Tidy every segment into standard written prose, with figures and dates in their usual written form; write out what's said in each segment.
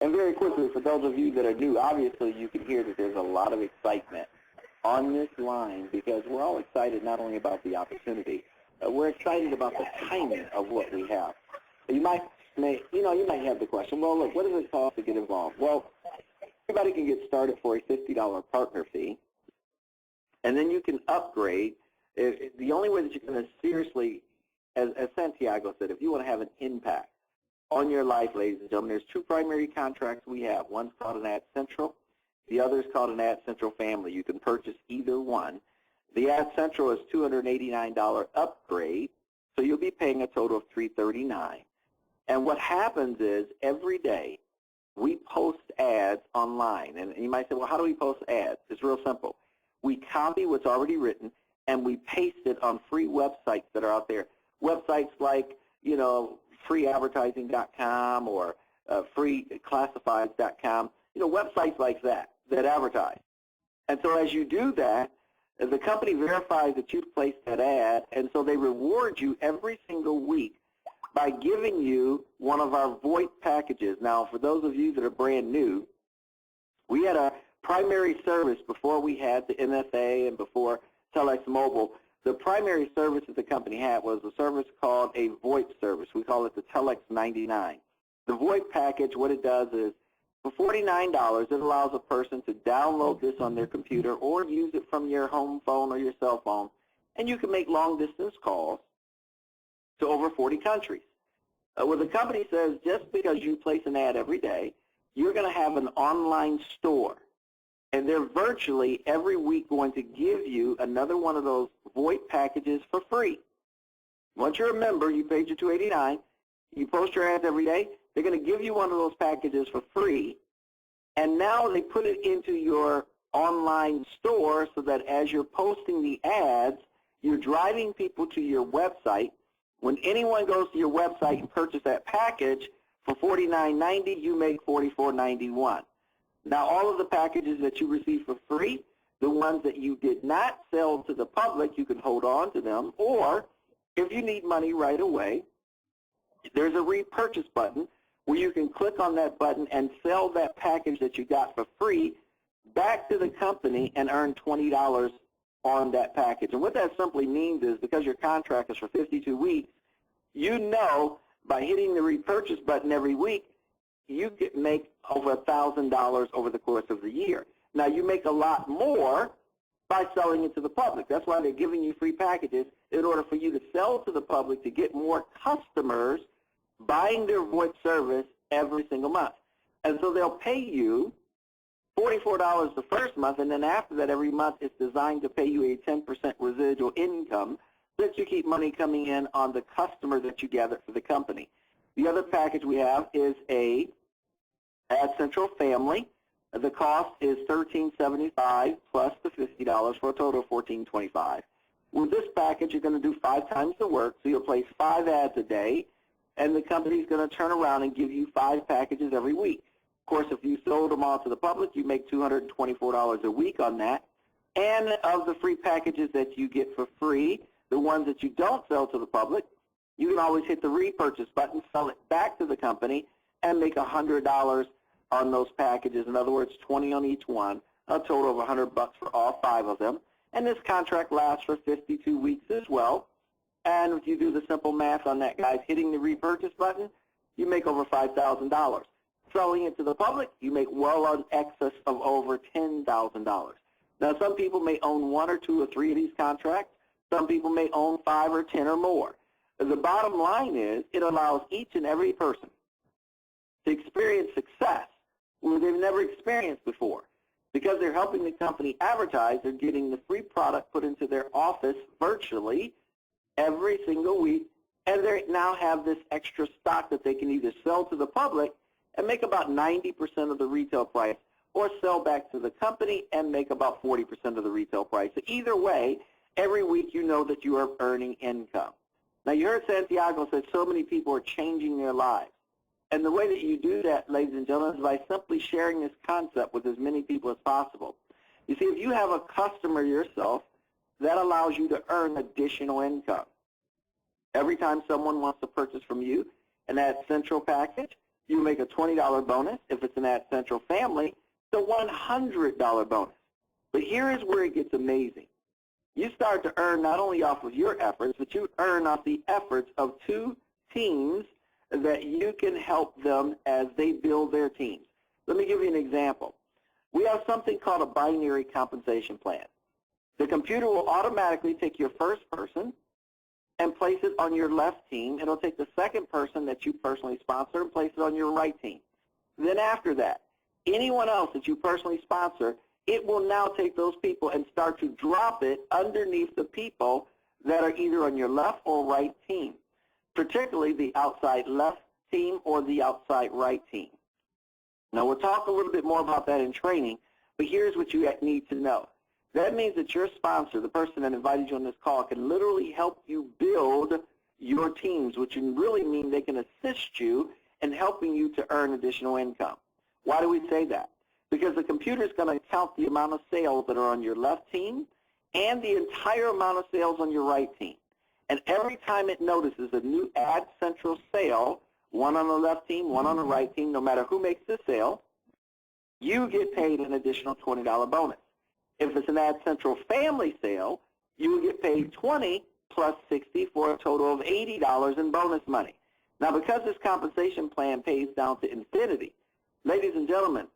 And very quickly, for those of you that are new, obviously you can hear that there's a lot of excitement on this line because we're all excited not only about the opportunity, we're excited about the timing of what we have. You might have the question, well, look, what does it cost to get involved? Well, everybody can get started for a $50 partner fee, and then you can upgrade. The only way that you're going to seriously, as Santiago said, if you want to have an impact on your life, ladies and gentlemen, there's two primary contracts we have. One's called an AdCentral. The other is called an AdCentral Family. You can purchase either one. The AdCentral is $289 upgrade, so you'll be paying a total of $339. And what happens is every day we post ads online. And you might say, well, how do we post ads? It's real simple. We copy what's already written and we paste it on free websites that are out there. Websites like, freeadvertising.com or freeclassifieds.com, websites like that advertise. And so as you do that, the company verifies that you've placed that ad, and so they reward you every single week by giving you one of our VoIP packages. Now, for those of you that are brand new, we had a primary service before we had the MFA and before Telex Mobile. The primary service that the company had was a service called a VoIP service. We call it the Telex 99. The VoIP package, what it does is, for $49, it allows a person to download this on their computer or use it from your home phone or your cell phone, and you can make long-distance calls to over 40 countries. Well, the company says just because you place an ad every day, you're going to have an online store, and they're virtually every week going to give you another one of those VoIP packages for free. Once you're a member, you paid your $289, you post your ads every day, they're going to give you one of those packages for free, and now they put it into your online store so that as you're posting the ads, you're driving people to your website. When anyone goes to your website and purchase that package for $49.90, you make $44.91. Now, all of the packages that you receive for free, the ones that you did not sell to the public, you can hold on to them, or if you need money right away, there's a repurchase button where you can click on that button and sell that package that you got for free back to the company and earn $20 on that package. And what that simply means is because your contract is for 52 weeks, by hitting the repurchase button every week, you can make over $1,000 over the course of the year. Now, you make a lot more by selling it to the public. That's why they're giving you free packages in order for you to sell to the public to get more customers buying their VoIP service every single month. And so they'll pay you $44 the first month, and then after that, every month it's designed to pay you a 10% residual income so that you keep money coming in on the customer that you gather for the company. The other package we have is a AdCentral Family. The cost is $13.75 plus the $50 for a total of $14.25. With this package, you're going to do 5 times the work, so you'll place 5 ads a day, and the company's going to turn around and give you 5 packages every week. Of course, if you sold them all to the public, you make $224 a week on that. And of the free packages that you get for free, the ones that you don't sell to the public, you can always hit the repurchase button, sell it back to the company, and make $100 on those packages. In other words, 20 on each one, a total of $100 for all 5 of them. And this contract lasts for 52 weeks as well. And if you do the simple math on that, guys, hitting the repurchase button, you make over $5,000. Selling it to the public, you make well in excess of over $10,000. Now, some people may own 1 or 2 or 3 of these contracts. Some people may own 5 or 10 or more. The bottom line is it allows each and every person to experience success where they've never experienced before. Because they're helping the company advertise, they're getting the free product put into their office virtually every single week, and they now have this extra stock that they can either sell to the public and make about 90% of the retail price, or sell back to the company and make about 40% of the retail price. So either way, every week you know that you are earning income. Now, you heard Santiago say so many people are changing their lives. And the way that you do that, ladies and gentlemen, is by simply sharing this concept with as many people as possible. You see, if you have a customer yourself, that allows you to earn additional income. Every time someone wants to purchase from you an AdCentral package, you make a $20 bonus. If it's an Ad Central family, it's a $100 bonus. But here is where it gets amazing. You start to earn not only off of your efforts, but you earn off the efforts of two teams that you can help them as they build their teams. Let me give you an example. We have something called a binary compensation plan. The computer will automatically take your first person and place it on your left team. It'll take the second person that you personally sponsor and place it on your right team. Then after that, anyone else that you personally sponsor, it will now take those people and start to drop it underneath the people that are either on your left or right team, particularly the outside left team or the outside right team. Now, we'll talk a little bit more about that in training, but here's what you need to know. That means that your sponsor, the person that invited you on this call, can literally help you build your teams, which can really mean they can assist you in helping you to earn additional income. Why do we say that? Because the computer is going to count the amount of sales that are on your left team and the entire amount of sales on your right team. And every time it notices a new Ad Central sale, one on the left team, one on the right team, no matter who makes the sale, you get paid an additional $20 bonus. If it's an Ad Central family sale, you will get paid $20 plus $60 for a total of $80 in bonus money. Now, because this compensation plan pays down to infinity, ladies and gentlemen,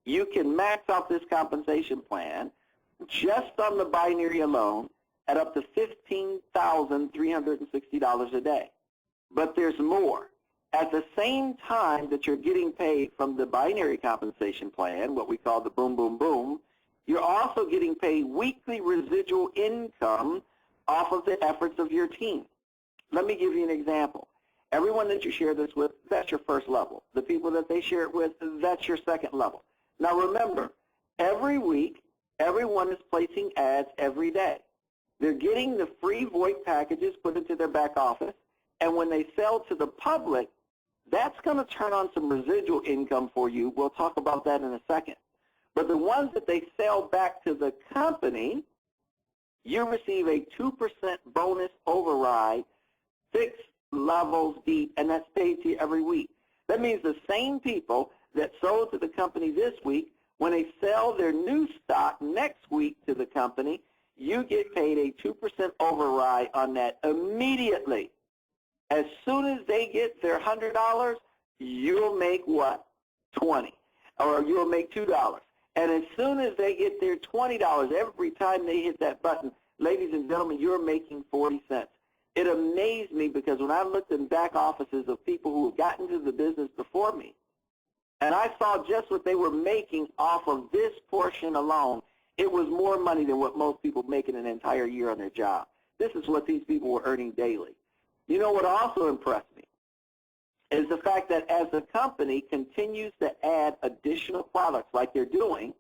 you can max out this compensation plan just on the binary alone at up to $15,360 a day. But there's more. At the same time that you're getting paid from the binary compensation plan, what we call the boom, boom, boom, you're also getting paid weekly residual income off of the efforts of your team. Let me give you an example. Everyone that you share this with, that's your first level. The people that they share it with, that's your second level. Now remember, every week, everyone is placing ads every day. They're getting the free VoIP packages put into their back office, and when they sell to the public, that's going to turn on some residual income for you. We'll talk about that in a second. But the ones that they sell back to the company, you receive a 2% bonus override, 6 levels deep, and that's paid to you every week. That means the same people that sold to the company this week, when they sell their new stock next week to the company, you get paid a 2% override on that immediately. As soon as they get their $100, you'll make what? 20, or you'll make $2. And as soon as they get their $20, every time they hit that button, ladies and gentlemen, you're making 40 cents. It amazed me because when I looked in back offices of people who have gotten into the business before me, and I saw just what they were making off of this portion alone, it was more money than what most people make in an entire year on their job. This is what these people were earning daily. You know what also impressed me is the fact that as the company continues to add additional products like they're doing,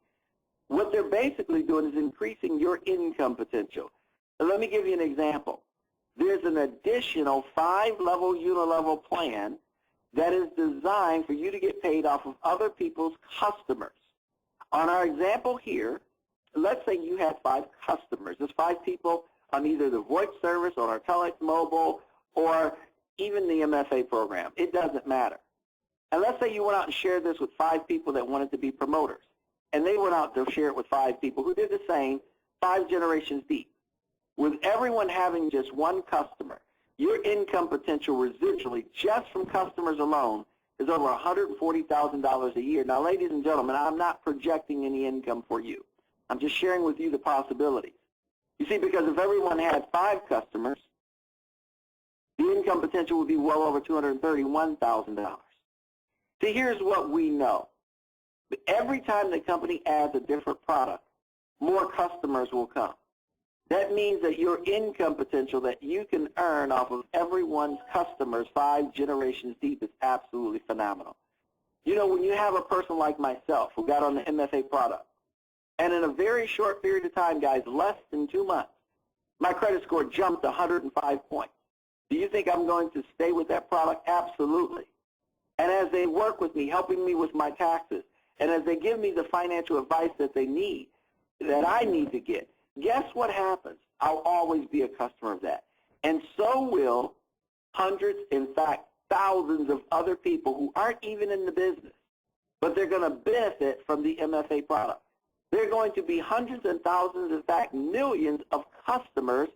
what they're basically doing is increasing your income potential. So let me give you an example. There's an additional 5-level unilevel plan that is designed for you to get paid off of other people's customers. On our example here, let's say you had 5 customers. There's 5 people on either the VoIP service, on our Telex Mobile, or even the MFA program. It doesn't matter. And let's say you went out and shared this with 5 people that wanted to be promoters, and they went out to share it with 5 people who did the same, 5 generations deep. With everyone having just 1 customer, your income potential residually just from customers alone is over $140,000 a year. Now, ladies and gentlemen, I'm not projecting any income for you. I'm just sharing with you the possibilities. You see, because if everyone had 5 customers, the income potential would be well over $231,000. See, here's what we know. Every time the company adds a different product, more customers will come. That means that your income potential that you can earn off of everyone's customers 5 generations deep is absolutely phenomenal. You know, when you have a person like myself who got on the MFA product, and in a very short period of time, guys, less than 2 months, my credit score jumped 105 points. Do you think I'm going to stay with that product? Absolutely. And as they work with me, helping me with my taxes, and as they give me the financial advice that they need, that I need to get, guess what happens? I'll always be a customer of that. And so will hundreds, in fact, thousands of other people who aren't even in the business, but they're going to benefit from the MFA product. There are going to be hundreds and thousands, in fact, millions of customers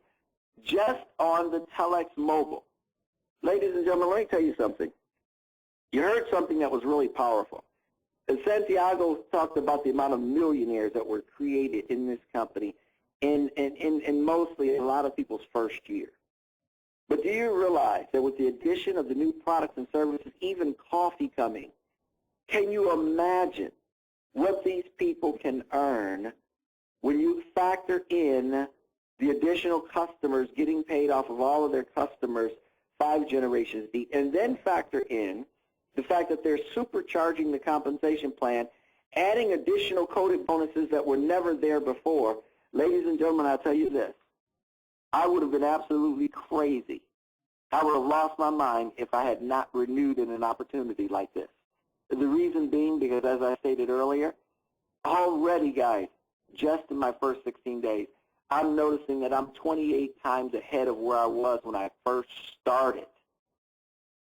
just on the Telex mobile. Ladies and gentlemen, let me tell you something. You heard something that was really powerful. And Santiago talked about the amount of millionaires that were created in this company in mostly a lot of people's first year. But do you realize that with the addition of the new products and services, even coffee coming, can you imagine what these people can earn when you factor in the additional customers getting paid off of all of their customers 5 generations deep, and then factor in the fact that they're supercharging the compensation plan, adding additional coded bonuses that were never there before. Ladies and gentlemen, I'll tell you this. I would have been absolutely crazy. I would have lost my mind if I had not renewed in an opportunity like this. The reason being because, as I stated earlier, already, guys, just in my first 16 days, I'm noticing that I'm 28 times ahead of where I was when I first started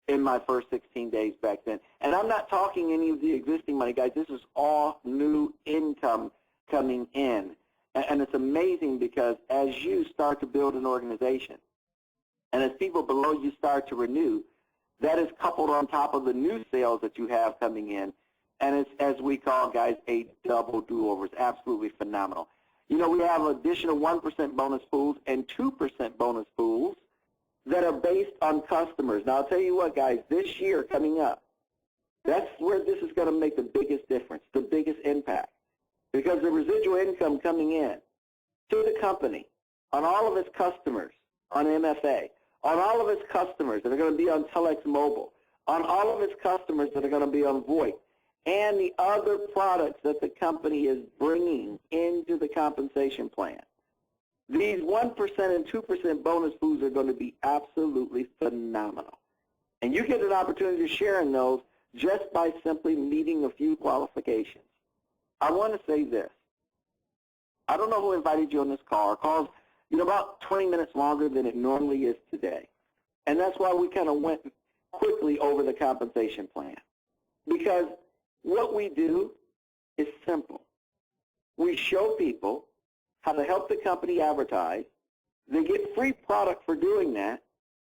in my first 16 days back then. And I'm not talking any of the existing money, guys. This is all new income coming in. And it's amazing because as you start to build an organization and as people below you start to renew, that is coupled on top of the new sales that you have coming in. And it's, as we call, guys, a double do-over. It's absolutely phenomenal. You know, we have additional 1% bonus pools and 2% bonus pools that are based on customers. Now, I'll tell you what, guys, this year coming up, that's where this is going to make the biggest difference, the biggest impact. Because the residual income coming in to the company on all of its customers on MFA, on all of its customers that are going to be on Telex Mobile, on all of its customers that are going to be on VoIP, and the other products that the company is bringing into the compensation plan. These 1% and 2% bonus pools are going to be absolutely phenomenal. And you get an opportunity to share in those just by simply meeting a few qualifications. I want to say this. I don't know who invited you on this call. Our call's, about 20 minutes longer than it normally is today. And that's why we kind of went quickly over the compensation plan. Because what we do is simple. We show people how to help the company advertise. They get free product for doing that,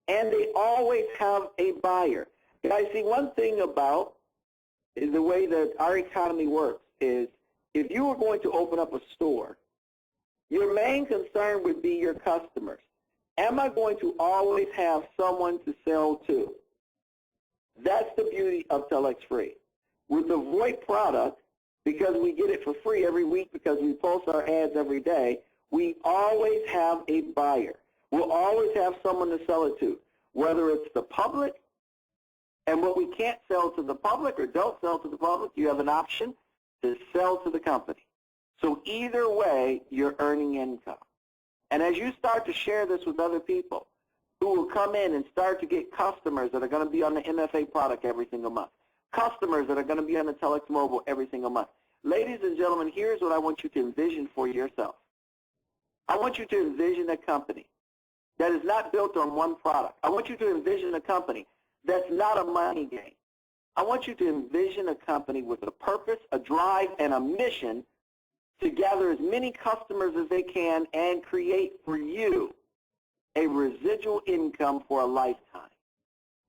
and they always have a buyer. Guys, see, one thing about the way that our economy works is if you were going to open up a store, your main concern would be your customers. Am I going to always have someone to sell to? That's the beauty of TelexFREE. With the VoIP product, because we get it for free every week because we post our ads every day, we always have a buyer. We'll always have someone to sell it to, whether it's the public, and what we can't sell to the public or don't sell to the public, you have an option to sell to the company. So either way, you're earning income. And as you start to share this with other people who will come in and start to get customers that are going to be on the MFA product every single month, customers that are going to be on the Telex Mobile every single month. Ladies and gentlemen, here's what I want you to envision for yourself. I want you to envision a company that is not built on one product. I want you to envision a company that's not a money game. I want you to envision a company with a purpose, a drive, and a mission to gather as many customers as they can and create for you a residual income for a lifetime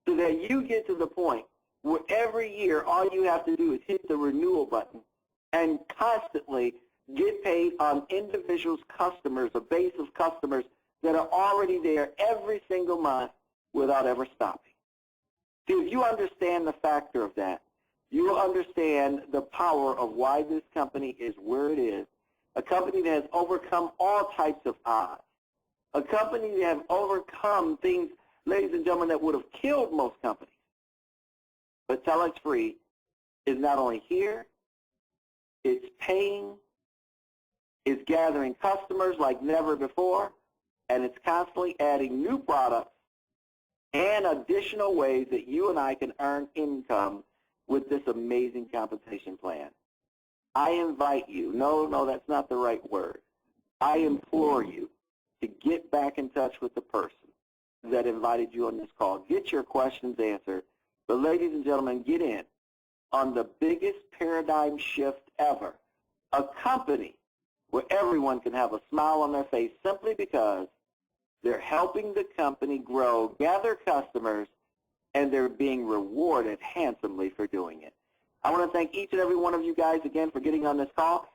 so that you get to the point where every year all you have to do is hit the renewal button and constantly get paid on individuals' customers, a base of customers that are already there every single month without ever stopping. See, if you understand the factor of that, you will understand the power of why this company is where it is, a company that has overcome all types of odds, a company that has overcome things, ladies and gentlemen, that would have killed most companies. But TelexFREE is not only here, it's paying, it's gathering customers like never before, and it's constantly adding new products and additional ways that you and I can earn income with this amazing compensation plan. I invite you, no, that's not the right word. I implore you to get back in touch with the person that invited you on this call. Get your questions answered But ladies and gentlemen, get in on the biggest paradigm shift ever. A company where everyone can have a smile on their face simply because they're helping the company grow, gather customers, and they're being rewarded handsomely for doing it. I want to thank each and every one of you guys again for getting on this call.